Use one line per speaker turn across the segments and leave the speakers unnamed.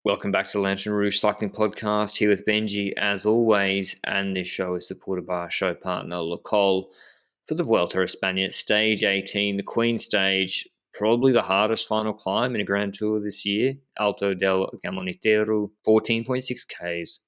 Welcome back to the Lanterne Rouge Cycling Podcast, here with Benji as always, and this show is supported by our show partner Lacol for the Vuelta España Stage 18, the Queen Stage, probably the hardest final climb in a Grand Tour this year, Alto del Gamonitero, 14.6 Ks,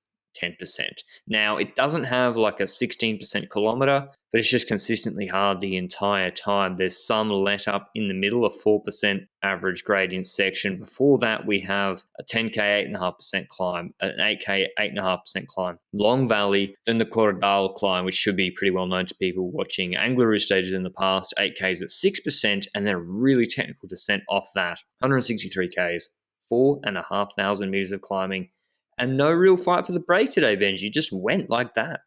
10%. Now, it doesn't have like a 16% kilometre, but it's just consistently hard the entire time. There's some let up in the middle, a 4% average gradient section. Before that, we have a 10K, 8.5% climb, an 8K, 8.5% climb, long valley, then the Cordal climb, which should be pretty well known to people watching Angler Rouge stages in the past, 8Ks at 6%, and then a really technical descent off that, 163 Ks, 4,500 meters of climbing, and no real fight for the break today, Benji. Just went like that.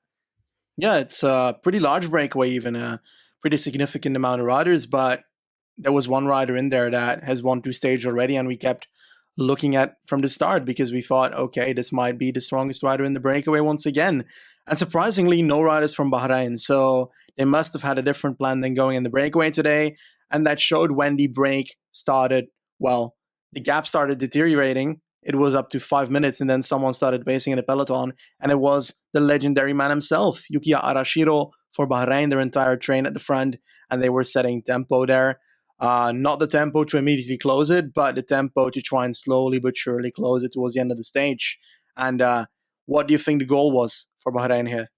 Yeah, it's a pretty large breakaway, even a pretty significant amount of riders, but there was one rider in there that has won two stages already, and we kept looking at from the start because we thought, okay, this might be the strongest rider in the breakaway once again. And surprisingly, no riders from Bahrain, so they must have had a different plan than going in the breakaway today, and that showed when the break started. Well, the gap started deteriorating. It was up to 5 minutes, and then someone started racing in the peloton, and it was the legendary man himself, Yukiya Arashiro, for Bahrain, their entire train at the front, and they were setting tempo there. Not the tempo to immediately close it, but the tempo to try and slowly but surely close it towards the end of the stage. And what do you think the goal was for Bahrain here?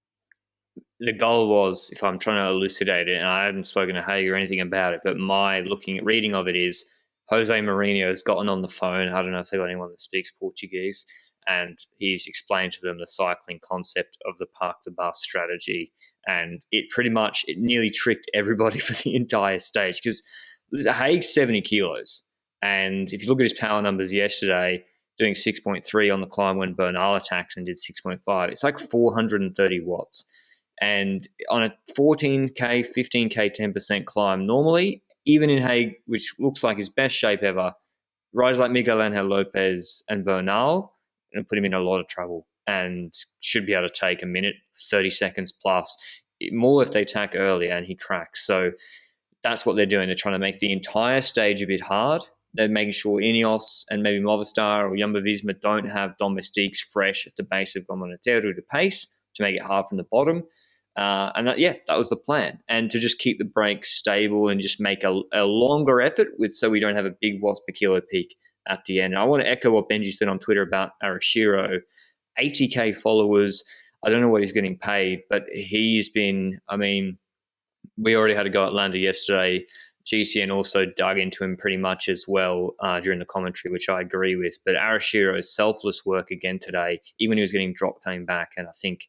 The goal was, if I'm trying to elucidate it, and I haven't spoken to Haig or anything about it, but my reading of it is Jose Mourinho has gotten on the phone. I don't know if they've got anyone that speaks Portuguese, and he's explained to them the cycling concept of the park the bus strategy. And it nearly tricked everybody for the entire stage because Haig's 70 kilos. And if you look at his power numbers yesterday, doing 6.3 on the climb when Bernal attacked and did 6.5, it's like 430 watts. And on a 14K, 15K, 10% climb, normally, even in Haig, which looks like his best shape ever, riders like Miguel Angel Lopez and Bernal put him in a lot of trouble and should be able to take a minute, 30 seconds plus, more if they attack earlier and he cracks. So that's what they're doing. They're trying to make the entire stage a bit hard. They're making sure Ineos and maybe Movistar or Jumbo-Visma don't have domestiques fresh at the base of Gamonitero to pace to make it hard from the bottom. That was the plan. And to just keep the brakes stable and just make a longer effort so we don't have a big watts per kilo peak at the end. And I want to echo what Benji said on Twitter about Arashiro. 80K followers. I don't know what he's getting paid, but he's been, we already had a go at Landa yesterday. GCN also dug into him pretty much as well during the commentary, which I agree with. But Arashiro's selfless work again today, even when he was getting dropped, came back. And I think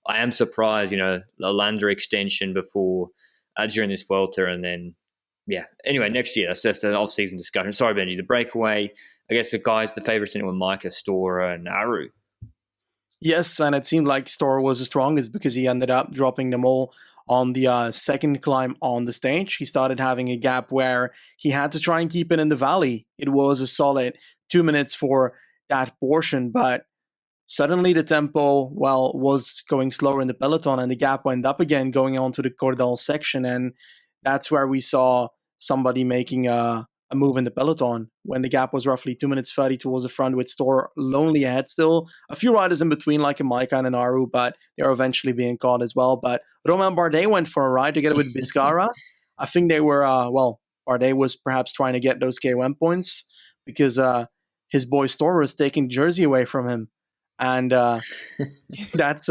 I am surprised, the Landa extension before during this Vuelta, and then, Anyway, next year, that's an off-season discussion. Sorry, Benji, the breakaway, I guess the favourites in it were Micah, Stora, and Aru.
Yes, and it seemed like Stora was the strongest because he ended up dropping them all on the second climb on the stage. He started having a gap where he had to try and keep it in the valley. It was a solid 2 minutes for that portion, but suddenly the tempo, was going slower in the peloton, and the gap went up again going on to the Cordal section, and that's where we saw somebody making a move in the peloton when the gap was roughly 2 minutes 30 towards the front with Stora lonely ahead still. A few riders in between like a Micah and an Aru, but they're eventually being caught as well. But Romain Bardet went for a ride together with Biscara. I think they were, Bardet was perhaps trying to get those K1 points because his boy Stora was taking jersey away from him. And that's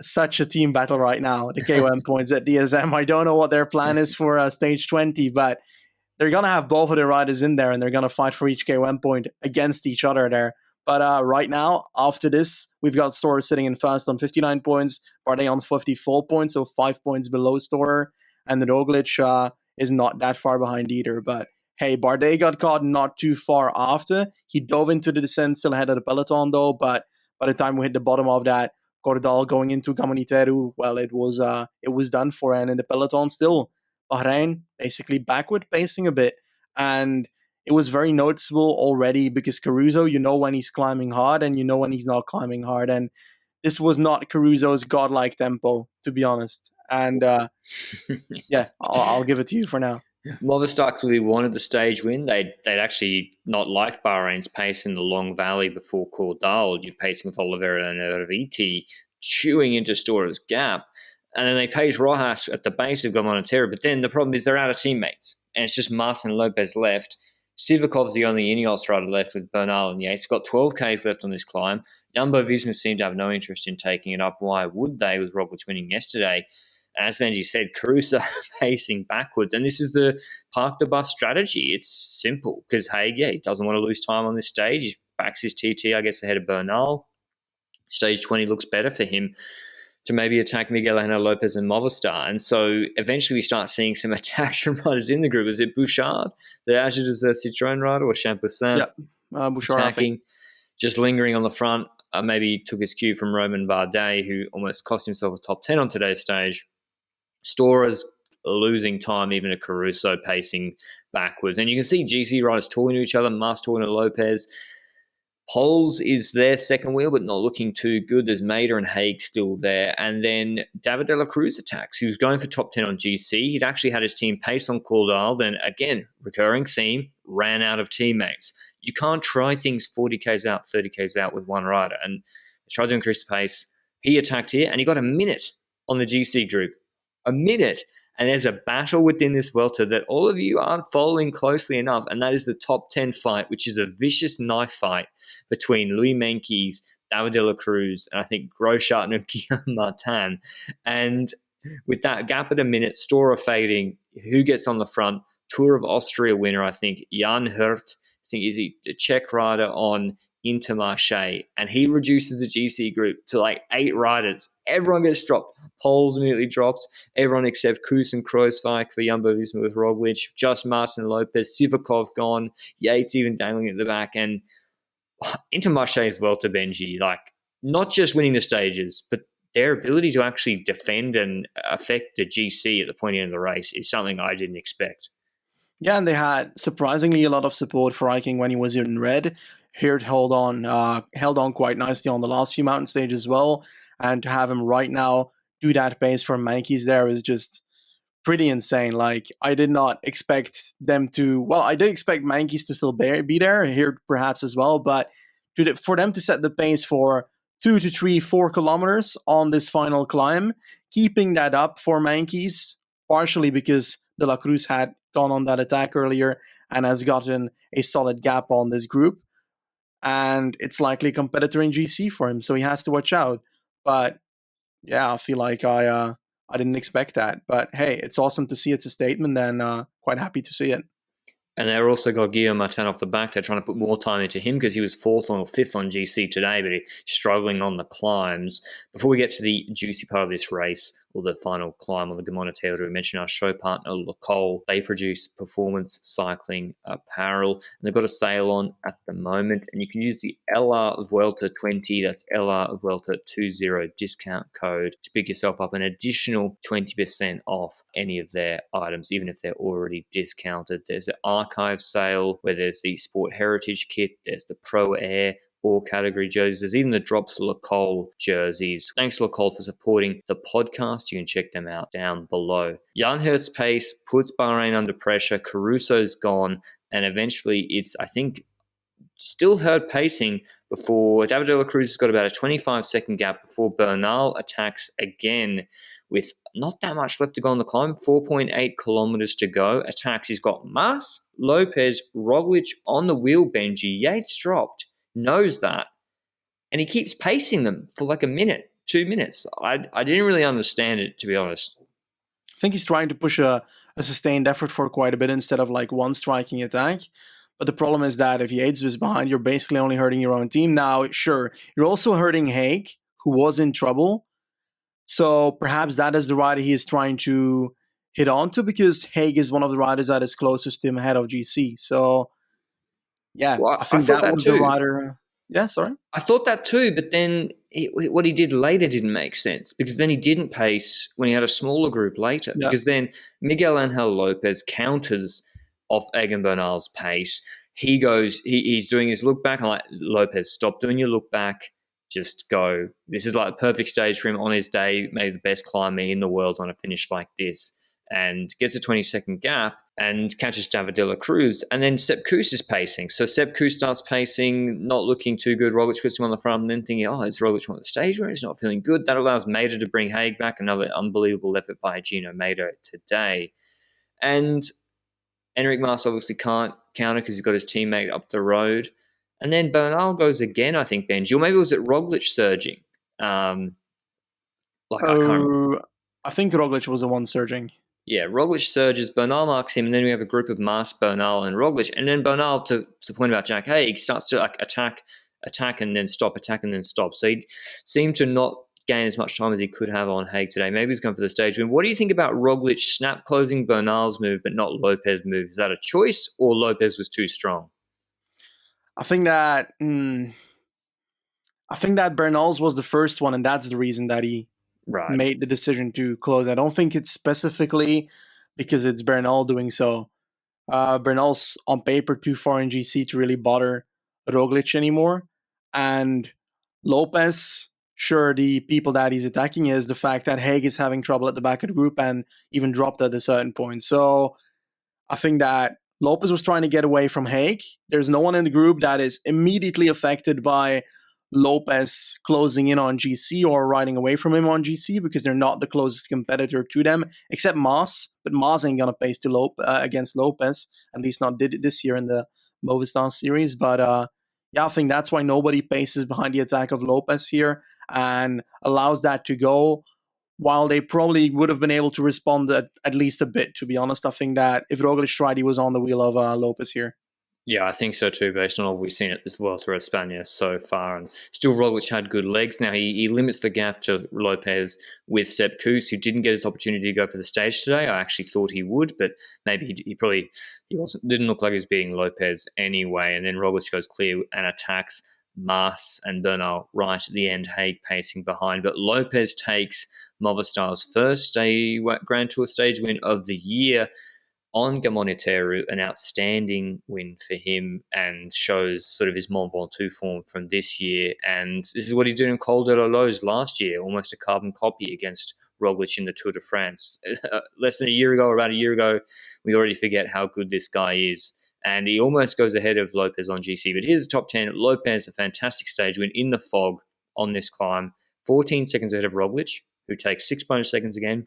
such a team battle right now, the K1 points at DSM. I don't know what their plan is for stage 20, but they're going to have both of their riders in there, and they're going to fight for each K1 point against each other there. But right now, after this, we've got Stora sitting in first on 59 points, Bardet on 54 points, so 5 points below Stora, and the Roglic is not that far behind either. But hey, Bardet got caught not too far after. He dove into the descent, still ahead of the peloton though, but by the time we hit the bottom of that Cordal going into Gamonitero, it was done for, and in the peloton still, Bahrain basically backward pacing a bit. And it was very noticeable already because Caruso, when he's climbing hard and when he's not climbing hard. And this was not Caruso's godlike tempo, to be honest. And I'll give it to you for now.
Movistar clearly wanted the stage win. They'd actually not liked Bahrain's pace in the long valley before Cordal. You're pacing with Oliveira and Erviti, chewing into Stora's gap. And then they pace Rojas at the base of Montero. But then the problem is they're out of teammates. And it's just Martin Lopez left. Sivakov's the only Ineos rider left with Bernal and Yates. Got 12 Ks left on this climb. Jumbo-Visma seem to have no interest in taking it up. Why would they, with Roglic winning yesterday? And as Benji said, Caruso pacing backwards. And this is the park the bus strategy. It's simple because Haig, he doesn't want to lose time on this stage. He backs his TT, I guess, ahead of Bernal. Stage 20 looks better for him to maybe attack Miguel Angel Lopez and Movistar. And so eventually we start seeing some attacks from riders in the group. Is it Bouchard, the Agides Citroën rider, or Champoussin?
Yeah, Bouchard,
attacking, just lingering on the front. Maybe took his cue from Roman Bardet, who almost cost himself a top 10 on today's stage. Stora's losing time, even to Caruso pacing backwards. And you can see GC riders talking to each other, Mas talking to Lopez. Poles is their second wheel, but not looking too good. There's Mader and Haig still there. And then David de la Cruz attacks, who's going for top 10 on GC. He'd actually had his team pace on Cordal. Then, again, recurring theme, ran out of teammates. You can't try things 40 Ks out, 30 Ks out with one rider. And they tried to increase the pace. He attacked here, and he got a minute on the GC group. A minute. And there's a battle within this Vuelta that all of you aren't following closely enough, and that is the top 10 fight, which is a vicious knife fight between Louis Meintjes, David de la Cruz, and I think Groschardt and Guillaume Martin. And with that gap at a minute, Stora fading, who gets on the front? Tour of Austria winner, I think, Jan Hirt. I think is he a Czech rider on Intermarché, and he reduces the GC group to like 8 riders. Everyone gets dropped. Poles immediately dropped. Everyone except Kuss and Kreuzweig for Jumbo-Visma with Roglic. Just Martin Lopez, Sivakov gone. Yates even dangling at the back. And Intermarché as well to Benji. Like, not just winning the stages, but their ability to actually defend and affect the GC at the point of the race is something I didn't expect.
Yeah, and they had surprisingly a lot of support for Viking when he was in red. Hirt held on quite nicely on the last few mountain stages as well, and to have him right now do that pace for Meintjes there is just pretty insane. Like, I did not expect them to. Well, I did expect Meintjes to still be there, Hirt perhaps as well, but for them to set the pace for 2 to 3, 4 kilometers on this final climb, keeping that up for Meintjes, partially because De La Cruz had gone on that attack earlier and has gotten a solid gap on this group. And it's likely a competitor in GC for him, so he has to watch out. But yeah, I feel like I didn't expect that. But hey, it's awesome to see it's a statement, and quite happy to see it.
And they've also got Guillaume Martin off the back. They're trying to put more time into him because he was 4th or 5th on GC today, but he's struggling on the climbs. Before we get to the juicy part of this race, or the final climb on the Gamonotero, we mentioned our show partner, Le Col. They produce performance cycling apparel, and they've got a sale on at the moment. And you can use the LR Vuelta 20, that's LR Vuelta 20 discount code to pick yourself up an additional 20% off any of their items, even if they're already discounted. There's an archive sale where there's the Sport Heritage kit, there's the Pro Air, all category jerseys. There's even the Drops Le Col jerseys. Thanks Le Col for supporting the podcast. You can check them out down below. Jan Hirt's pace puts Bahrain under pressure. Caruso's gone, and eventually it's, I think, still Hirt pacing before David de la Cruz has got about a 25-second gap before Bernal attacks again with not that much left to go on the climb, 4.8 kilometers to go. Attacks. He's got Mas, Lopez, Roglic on the wheel, Benji. Yates dropped. Knows that, and he keeps pacing them for like a minute, 2 minutes. I didn't really understand it, to be honest.
I think he's trying to push a sustained effort for quite a bit instead of like one striking attack. But the problem is that if Yates is behind, you're basically only hurting your own team. Now, sure, you're also hurting Haig, who was in trouble. So perhaps that is the rider he is trying to hit onto, because Haig is one of the riders that is closest to him ahead of GC. So yeah,
well,
I think that was the rider. Yeah, sorry.
I thought that too, but then what he did later didn't make sense, because then he didn't pace when he had a smaller group later. Yeah. Because then Miguel Angel Lopez counters off Egan Bernal's pace. He goes, he's doing his look back. I'm like, Lopez, stop doing your look back. Just go. This is like a perfect stage for him on his day, maybe the best climber in the world on a finish like this. and gets a 20-second gap and catches David de la Cruz. And then Sepp Kuss is pacing. So Sepp Kuss starts pacing, not looking too good. Roglic puts him on the front and then thinking, oh, is Roglic on the stage where he's not feeling good? That allows Mader to bring Haig back. Another unbelievable effort by Gino Mader today. And Enric Mas obviously can't counter because he's got his teammate up the road. And then Bernal goes again, I think, Benji. Or maybe it was it Roglic surging? I can't remember.
I think Roglic was the one surging.
Yeah, Roglic surges, Bernal marks him, and then we have a group of Mas, Bernal, and Roglic. And then Bernal, to the point about Jack Haig, starts to attack and then stop, attack and then stop. So he seemed to not gain as much time as he could have on Haig today. Maybe he's going for the stage win. What do you think about Roglic snap closing Bernal's move but not Lopez's move? Is that a choice or Lopez was too strong?
I think that Bernal's was the first one, and that's the reason that he made the decision to close. I don't think it's specifically because it's Bernal doing so. Bernal's on paper too far in GC to really bother Roglic anymore. And Lopez, sure, the people that he's attacking is the fact that Haig is having trouble at the back of the group and even dropped at a certain point. So I think that Lopez was trying to get away from Haig. There's no one in the group that is immediately affected by Lopez closing in on GC or riding away from him on GC because they're not the closest competitor to them, except Mas. But Mas ain't going to pace against Lopez, at least not did it this year in the Movistar series. But I think that's why nobody paces behind the attack of Lopez here and allows that to go, while they probably would have been able to respond at least a bit, to be honest. I think that if Roglic tried, he was on the wheel of Lopez here.
Yeah, I think so too, based on all we've seen at this Vuelta a España so far. And still, Roglic had good legs. Now, he limits the gap to Lopez with Sepp Kuss, who didn't get his opportunity to go for the stage today. I actually thought he would, but maybe he didn't look like he was beating Lopez anyway. And then Roglic goes clear and attacks Mas and Bernal right at the end, Haig pacing behind. But Lopez takes Movistar's first Grand Tour stage win of the year on Gamoniteru, an outstanding win for him, and shows sort of his Mont Ventoux form from this year. And this is what he did in Col de la Loze last year, almost a carbon copy against Roglic in the Tour de France. Less than a year ago, or about a year ago, we already forget how good this guy is. And he almost goes ahead of Lopez on GC. But here's the top 10. Lopez, a fantastic stage win in the fog on this climb. 14 seconds ahead of Roglic, who takes 6 bonus seconds again.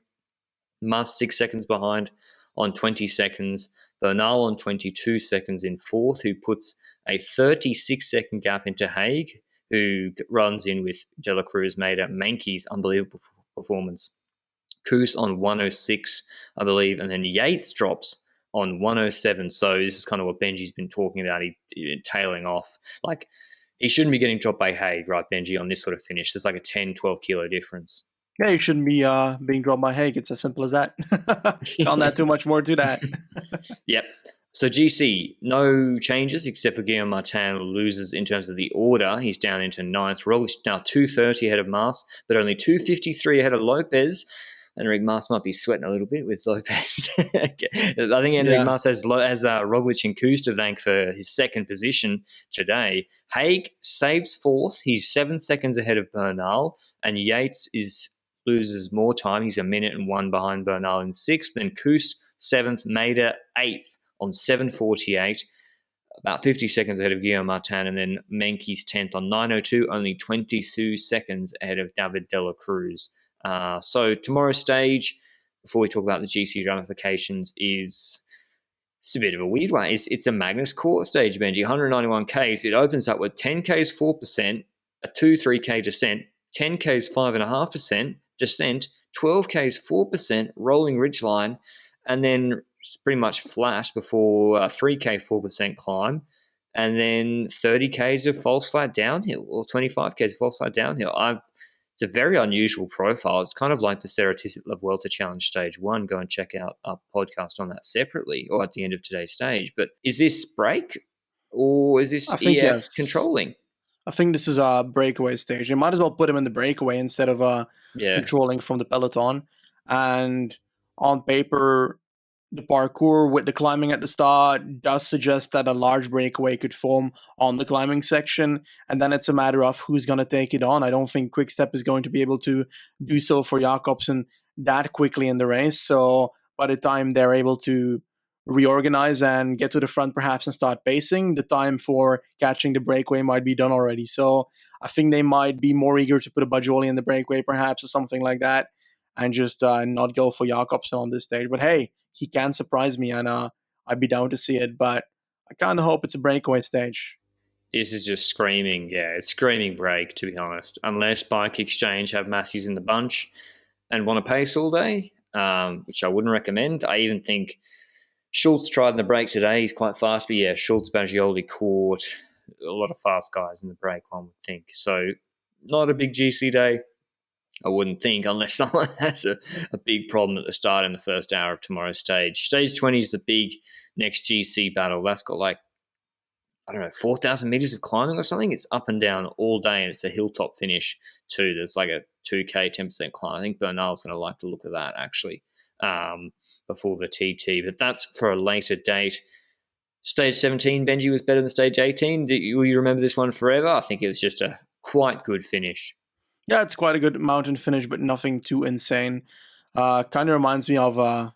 Mas 6 seconds behind on 20 seconds. Bernal on 22 seconds in fourth, who puts a 36-second gap into Haig, who runs in with De La Cruz, Mader, Menkes' unbelievable performance. Kuss on 106, I believe, and then Yates drops on 107. So this is kind of what Benji's been talking about, he tailing off. Like, he shouldn't be getting dropped by Haig, right, Benji, on this sort of finish. There's like a 10, 12 kilo difference.
Yeah, you shouldn't be being dropped by Haig. It's as simple as that. Can't add too much more to that.
Yep. So GC, no changes except for Guillaume Martin loses in terms of the order. He's down into ninth. Roglic now 2:30 ahead of Mas, but only 2:53 ahead of Lopez. Enric Mas might be sweating a little bit with Lopez. I think Enric Mas has Roglic and Kuss to thank for his second position today. Haig saves fourth. He's 7 seconds ahead of Bernal, and Yates loses more time. He's 1 minute and 1 behind Bernal in sixth. Then Kuss, 7th, Mader, 8th on 7:48, about 50 seconds ahead of Guillaume Martin, and then Menkes 10th on 9:02, only 22 seconds ahead of David de la Cruz. So tomorrow's stage, before we talk about the GC ramifications, it's a bit of a weird one. It's a Magnus Court stage, Benji, 191 Ks. It opens up with 10 Ks 4%, a 2-3K descent, 10 Ks 5.5% descent, 12 Ks 4% rolling ridgeline, and then it's pretty much flat before a 3K 4% climb, and then 30 Ks of false flat downhill, or 25 Ks of false flat downhill. It's a very unusual profile. It's kind of like the Ceratizit La Vuelta Challenge Stage 1. Go and check out our podcast on that separately or at the end of today's stage. But is this break or is this EF controlling?
I think this is a breakaway stage. You might as well put him in the breakaway instead of controlling from the peloton. And on paper, the parkour with the climbing at the start does suggest that a large breakaway could form on the climbing section, and then it's a matter of who's going to take it on. I don't think Quickstep is going to be able to do so for Jakobsen that quickly in the race, so by the time they're able to reorganize and get to the front perhaps and start pacing, the time for catching the breakaway might be done already. So I think they might be more eager to put a Bajoli in the breakaway perhaps or something like that and just not go for Jakobsen on this stage. But hey, he can surprise me and I'd be down to see it. But I kind of hope it's a breakaway stage.
This is just screaming, it's screaming break, to be honest. Unless Bike Exchange have Matthews in the bunch and want to pace all day, which I wouldn't recommend. I even think Schultz tried in the break today. He's quite fast, but yeah, Schultz, Baggioli, Court, a lot of fast guys in the break, one would think. So not a big GC day, I wouldn't think, unless someone has a big problem at the start in the first hour of tomorrow's stage. Stage 20 is the big next GC battle. That's got 4,000 meters of climbing or something. It's up and down all day, and it's a hilltop finish too. There's like a 2K, 10% climb. I think Bernal's going to like to look at that, actually, before the TT. But that's for a later date. Stage 17, Benji, was better than stage 18. Will you remember this one forever? I think it was just a quite good finish.
Yeah, it's quite a good mountain finish, but nothing too insane. Kind of reminds me of the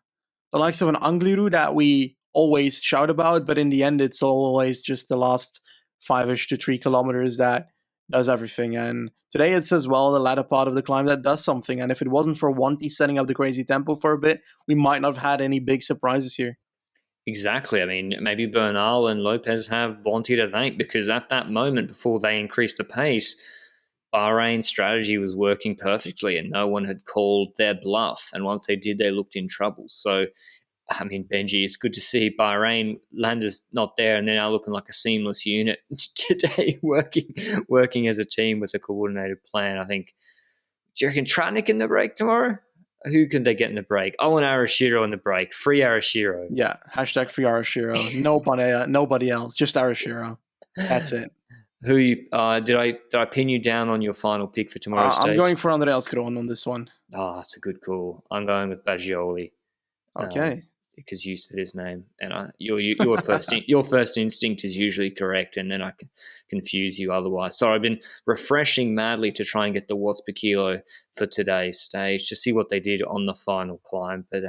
likes of an Angliru that we always shout about, but in the end, it's always just the last 5-ish to 3 kilometers that does everything. And today it's as well the latter part of the climb that does something. And if it wasn't for Wanty setting up the crazy tempo for a bit, we might not have had any big surprises here.
Exactly. I mean, maybe Bernal and Lopez have Wanty to thank, because at that moment, before they increased the pace, Bahrain's strategy was working perfectly and no one had called their bluff. And once they did, they looked in trouble. So, I mean, Benji, it's good to see Bahrain. Landa's not there and they're now looking like a seamless unit today, working as a team with a coordinated plan. I think, do you reckon Tratnik in the break tomorrow? Who can they get in the break? I want Arashiro in the break. Free Arashiro.
Yeah, hashtag free Arashiro. Nobody else, just Arashiro. That's it.
Who did I pin you down on your final pick for tomorrow's stage?
I'm going for Andrea Scron on this one.
Oh, that's a good call. I'm going with Baggioli.
Okay.
Because you said his name, and your first instinct is usually correct, and then I can confuse you otherwise. So I've been refreshing madly to try and get the watts per kilo for today's stage to see what they did on the final climb, but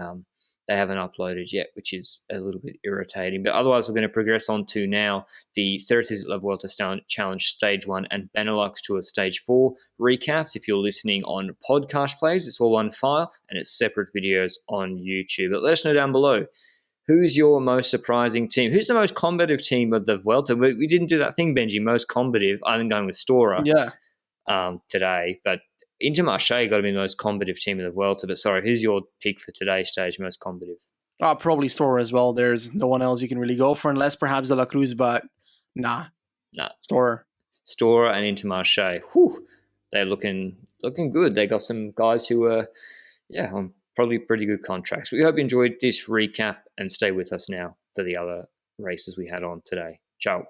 they haven't uploaded yet, which is a little bit irritating. But otherwise, we're going to progress on to now the Cereces La Vuelta Challenge Stage 1 and Benelux Tour Stage 4 recaps. If you're listening on podcast plays, it's all one file and it's separate videos on YouTube. But let us know down below, who's your most surprising team? Who's the most combative team of the Vuelta? We didn't do that thing, Benji, most combative. I'm going with Stora today, but Intermarché got to be the most combative team in the Vuelta. But sorry, who's your pick for today's stage, most combative?
Probably Stora as well. There's no one else you can really go for, unless perhaps De La Cruz, but nah. Stora
and Intermarché. They're looking good. They got some guys who are, on probably pretty good contracts. We hope you enjoyed this recap and stay with us now for the other races we had on today. Ciao.